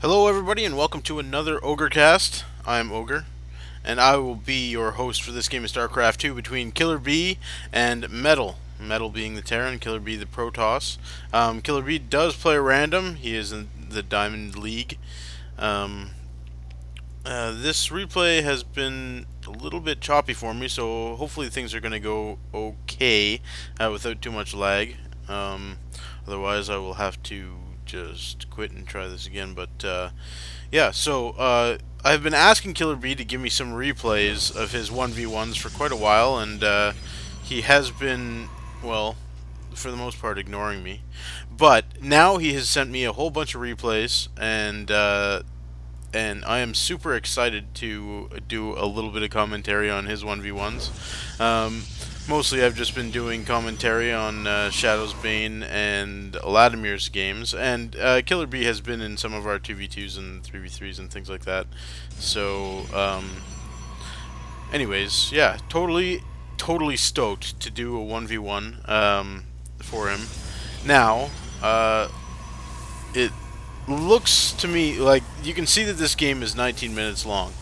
Hello everybody and welcome to another OgreCast. I'm Ogre, and I will be your host for this game of StarCraft 2 between KillerB and Mettle. Mettle being the Terran, KillerB the Protoss. KillerB does play random. He is in the Diamond League. This replay has been a little bit choppy for me, so hopefully things are going to go okay without too much lag. Otherwise I will have to just quit and try this again. But yeah, so I've been asking KillerB to give me some replays of his 1v1s for quite a while, and he has been, well, for the most part, ignoring me. But now he has sent me a whole bunch of replays, and I am super excited to do a little bit of commentary on his 1v1s. Mostly I've just been doing commentary on Shadow's Bane and Latimir's games, and KillerB has been in some of our 2v2s and 3v3s and things like that. So, anyways, yeah, totally stoked to do a 1v1 for him. Now, it looks to me like you can see that this game is 19 minutes long.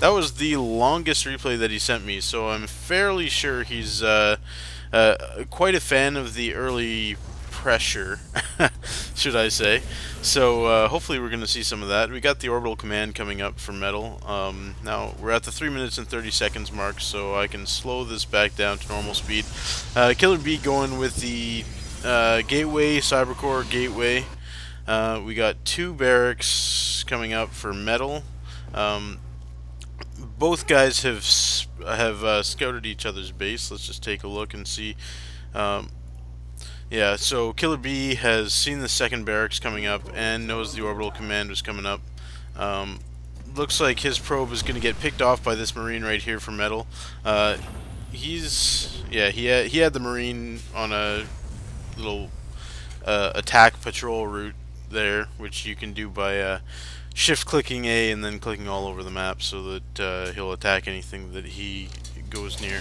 That was the longest replay that he sent me, so I'm fairly sure he's quite a fan of the early pressure, should I say. So hopefully we're going to see some of that. We got the orbital command coming up for Mettle. Now we're at the 3 minutes and 30 seconds mark, so I can slow this back down to normal speed. KillerB going with the gateway, Cybercore gateway. We got 2 barracks coming up for Mettle. Both guys have scouted each other's base. Let's just take a look and see. Yeah, so KillerB has seen the second barracks coming up and knows the orbital command is coming up. Looks like his probe is going to get picked off by this Marine right here for Mettle. He had the Marine on a little attack patrol route there, which you can do by shift clicking A and then clicking all over the map so that he'll attack anything that he goes near.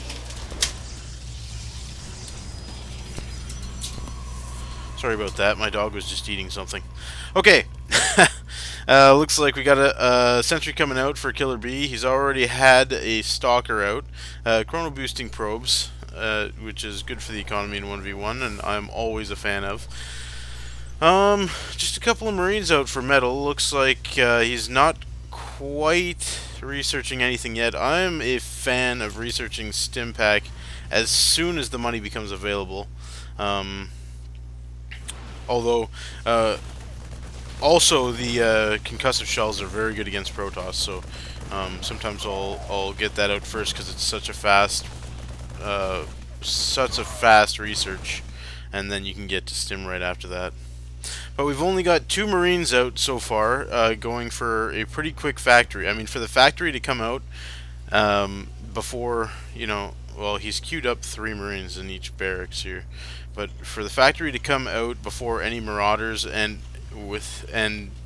Sorry about that, my dog was just eating something. Okay, looks like we got a sentry coming out for KillerB. He's already had a stalker out. Chrono boosting probes, which is good for the economy in 1v1, and I'm always a fan of. Just a couple of Marines out for Mettle. Looks like he's not quite researching anything yet. I'm a fan of researching Stimpack as soon as the money becomes available. Although, also the concussive shells are very good against Protoss, so sometimes I'll get that out first because it's such a fast research, and then you can get to Stim right after that. But we've only got 2 Marines out so far, going for a pretty quick factory. I mean, for the factory to come out before, you know, well, he's queued up 3 Marines in each barracks here. But for the factory to come out before any Marauders and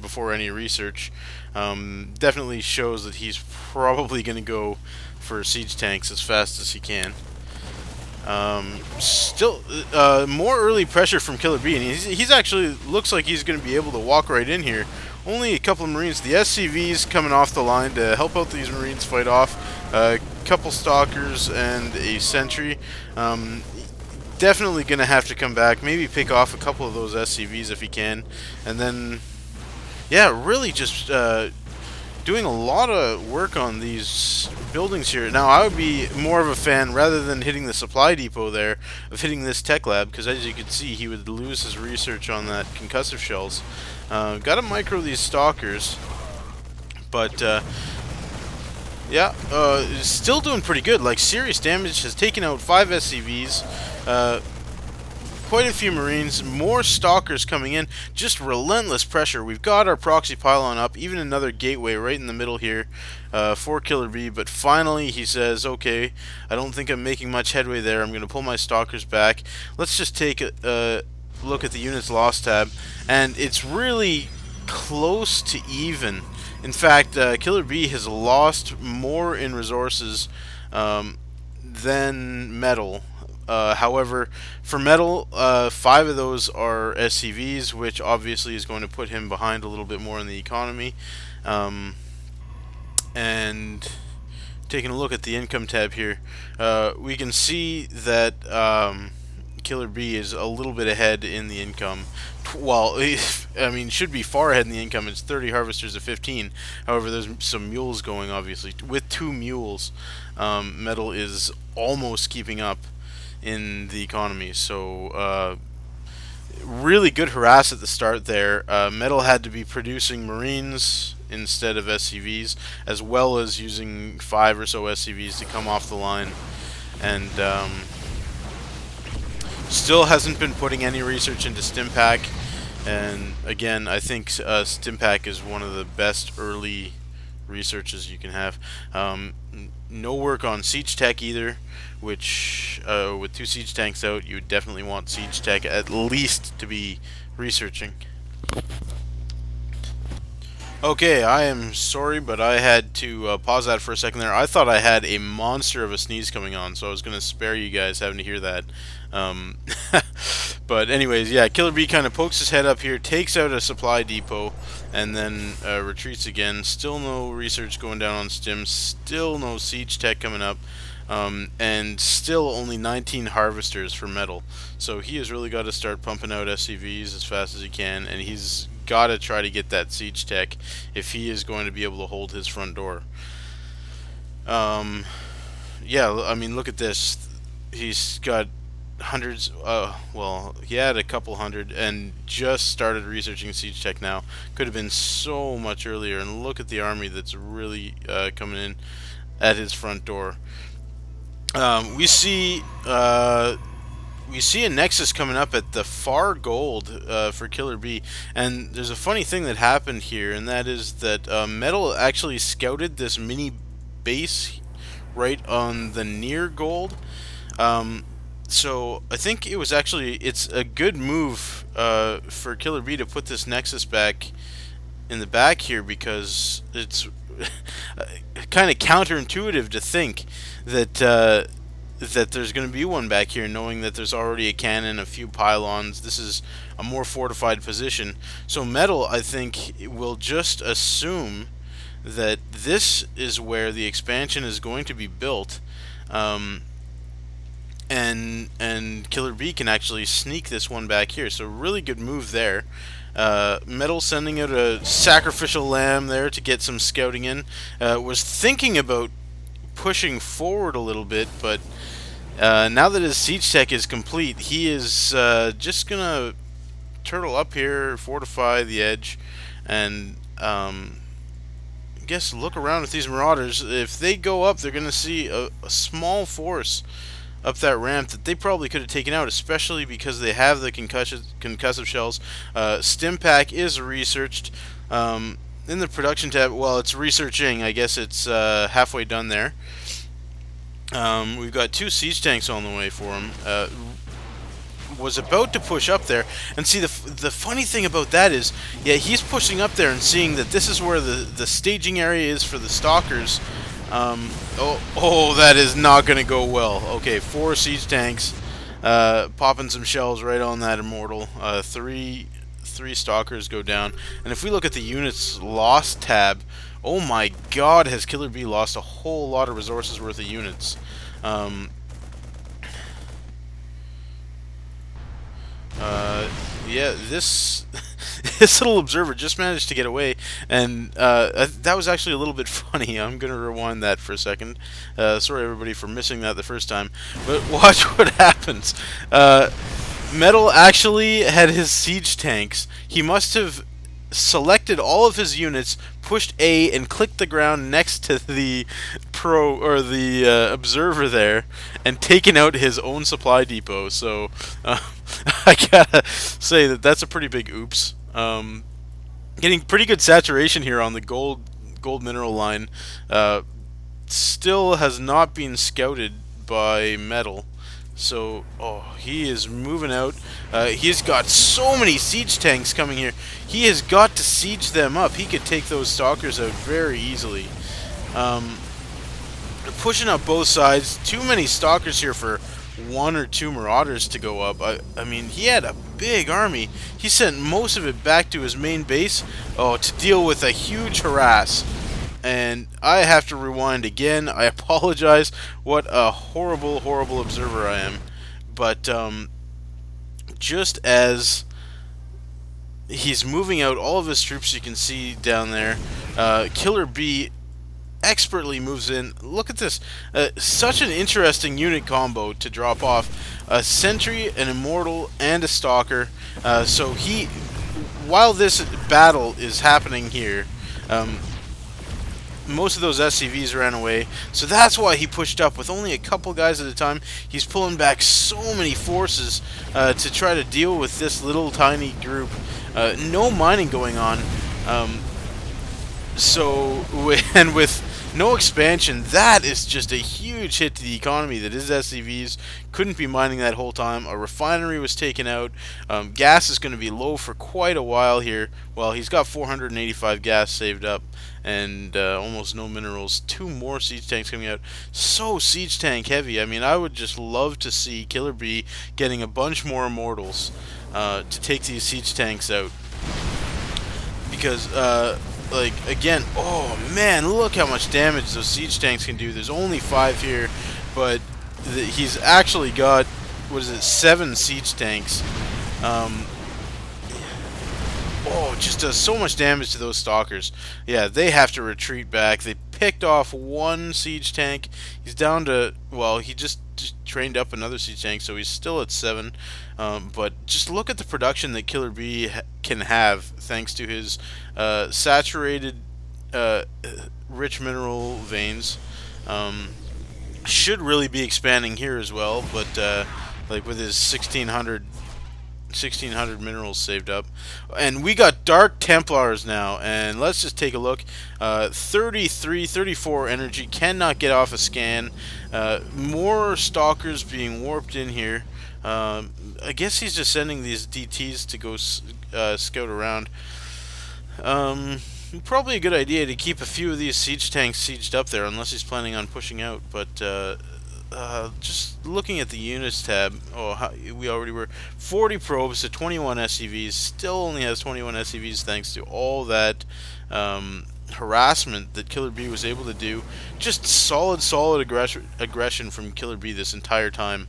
before any research, definitely shows that he's probably going to go for siege tanks as fast as he can. Still, more early pressure from KillerB, and he's actually looks like he's going to be able to walk right in here. Only a couple of Marines. The SCVs coming off the line to help out these Marines fight off. A couple Stalkers and a Sentry. Definitely going to have to come back. Maybe pick off a couple of those SCVs if he can. And then, yeah, really just doing a lot of work on these buildings here. Now, I would be more of a fan, rather than hitting the supply depot there, of hitting this tech lab, because as you can see, he would lose his research on that concussive shells. Got to micro these Stalkers, but yeah, still doing pretty good. Like, serious damage, has taken out 5 SCVs, quite a few Marines, more Stalkers coming in, just relentless pressure. We've got our proxy pylon up, even another gateway right in the middle here for KillerB, but finally he says, okay, I don't think I'm making much headway there, I'm going to pull my Stalkers back. Let's just take a look at the units lost tab, and it's really close to even. In fact, KillerB has lost more in resources than Mettle. However, for Mettle, 5 of those are SCVs, which obviously is going to put him behind a little bit more in the economy. And taking a look at the income tab here, we can see that KillerB is a little bit ahead in the income. Well, I mean, should be far ahead in the income. It's 30 harvesters to 15. However, there's some mules going, obviously. With 2 mules, Mettle is almost keeping up in the economy. So, really good harass at the start there. Mettle had to be producing Marines instead of SCVs, as well as using 5 or so SCVs to come off the line. And still hasn't been putting any research into Stimpack. And again, I think Stimpack is one of the best early researches you can have. No work on Siege Tech either, which with 2 Siege Tanks out, you would definitely want Siege Tech at least to be researching. Okay, I am sorry, but I had to pause that for a second there. I thought I had a monster of a sneeze coming on, so I was going to spare you guys having to hear that. But anyways, yeah, KillerB kind of pokes his head up here, takes out a supply depot, and then retreats again. Still no research going down on Stim, still no Siege Tech coming up, and still only 19 harvesters for Mettle. So he has really got to start pumping out SCVs as fast as he can, and he's got to try to get that Siege Tech if he is going to be able to hold his front door. Yeah, I mean, look at this. He's got hundreds, well, he had a couple hundred and just started researching Siege Tech now. Could have been so much earlier, and look at the army that's really coming in at his front door. We see a Nexus coming up at the far gold for KillerB, and there's a funny thing that happened here, and that is that Mettle actually scouted this mini base right on the near gold. So I think it was it's a good move for KillerB to put this Nexus back in the back here, because it's kind of counterintuitive to think that that there's going to be one back here, knowing that there's already a cannon, a few pylons. This is a more fortified position. So Mettle, I think, will just assume that this is where the expansion is going to be built, and KillerB can actually sneak this one back here. So really good move there. Mettle sending out a sacrificial lamb there to get some scouting in. Was thinking about pushing forward a little bit, but now that his Siege Tech is complete, he is just gonna turtle up here, fortify the edge, and I guess look around at these Marauders. If they go up, they're gonna see a small force up that ramp that they probably could have taken out, especially because they have the concussive shells. Stimpack is researched in the production tab. Well, it's researching. I guess it's halfway done there. We've got 2 Siege Tanks on the way for him. Was about to push up there, and see, the funny thing about that is, yeah, he's pushing up there and seeing that this is where the staging area is for the Stalkers. Oh, that is not going to go well. Okay, 4 Siege Tanks, popping some shells right on that Immortal. 3 Stalkers go down, and if we look at the units lost tab, oh my god, has KillerB lost a whole lot of resources worth of units. Yeah, this little observer just managed to get away, and that was actually a little bit funny. I'm gonna rewind that for a second. Sorry everybody for missing that the first time, but watch what happens. Mettle actually had his Siege Tanks. He must have selected all of his units, pushed A, and clicked the ground next to the observer there, and taken out his own supply depot. So I gotta say that that's a pretty big oops. Getting pretty good saturation here on the gold mineral line. Still has not been scouted by Mettle. So, oh, he is moving out. He's got so many Siege Tanks coming here. He has got to siege them up. He could take those Stalkers out very easily. Pushing up both sides. Too many Stalkers here for one or two Marauders to go up. I mean, he had a big army. He sent most of it back to his main base, to deal with a huge harass. And I have to rewind again. I apologize. What a horrible, horrible observer I am. But just as he's moving out all of his troops, you can see down there, KillerB expertly moves in. Look at this. Such an interesting unit combo to drop off. A Sentry, an Immortal, and a Stalker. So he, while this battle is happening here, most of those SCVs ran away, so that's why he pushed up with only a couple guys at a time. He's pulling back so many forces to try to deal with this little tiny group. No mining going on, and with no expansion, that is just a huge hit to the economy that is SCVs. Couldn't be mining that whole time. A refinery was taken out. Gas is going to be low for quite a while here. Well, he's got 485 gas saved up and almost no minerals. 2 more siege tanks coming out. So siege tank heavy. I mean, I would just love to see KillerB getting a bunch more Immortals to take these siege tanks out. Because, like, again, oh man, look how much damage those siege tanks can do. There's only 5 here, but he's actually got, what is it, 7 siege tanks. Oh, just does so much damage to those stalkers. Yeah, they have to retreat back. They picked off 1 siege tank. He's down to, well, he just trained up another siege tank, so he's still at 7. But just look at the production that KillerB can have thanks to his saturated rich mineral veins. Should really be expanding here as well, but like with his 1600 minerals saved up. And we got Dark Templars now, and let's just take a look. 34 energy, cannot get off a scan. More stalkers being warped in here. I guess he's just sending these DTs to go scout around. Probably a good idea to keep a few of these siege tanks sieged up there, unless he's planning on pushing out. But just looking at the units tab, we already were 40 probes to 21 SCVs. Still only has 21 SCVs thanks to all that harassment that KillerB was able to do. Just solid aggression from KillerB this entire time.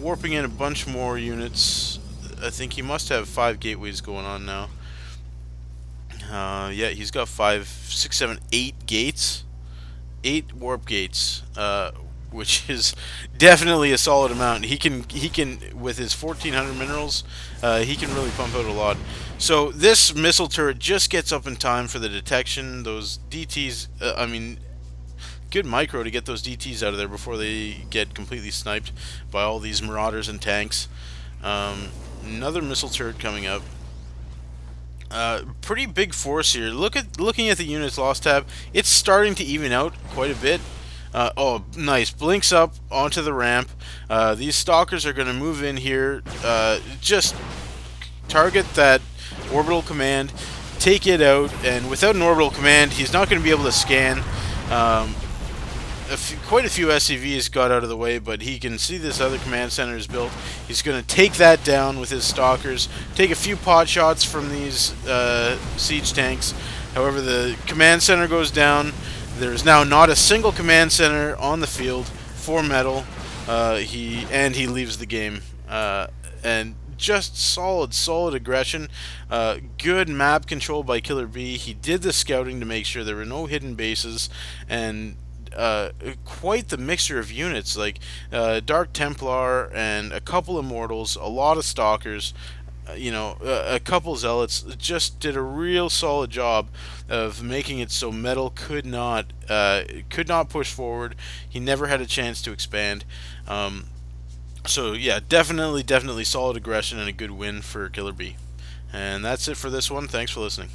Warping in a bunch more units. I think he must have 5 gateways going on now. Yeah, he's got 5, 6, 7, 8 gates. 8 warp gates, which is definitely a solid amount. He can with his 1400 minerals, he can really pump out a lot. So this missile turret just gets up in time for the detection. Those DTs, I mean, good micro to get those DTs out of there before they get completely sniped by all these marauders and tanks. Another missile turret coming up. Pretty big force here. Looking at the units lost tab, it's starting to even out quite a bit. Oh, nice. Blinks up onto the ramp. These stalkers are going to move in here. Just target that orbital command, take it out, and without an orbital command, he's not going to be able to scan. Quite a few SCVs got out of the way, but he can see this other command center is built. He's going to take that down with his stalkers, take a few pot shots from these siege tanks. However, the command center goes down. There's now not a single command center on the field for Mettle. He leaves the game. And just solid aggression. Good map control by KillerB. He did the scouting to make sure there were no hidden bases, and quite the mixture of units, like Dark Templar and a couple Immortals, a lot of Stalkers, a couple Zealots. Just did a real solid job of making it so Mettle could not push forward. He never had a chance to expand. So yeah, definitely solid aggression and a good win for KillerB. And that's it for this one. Thanks for listening.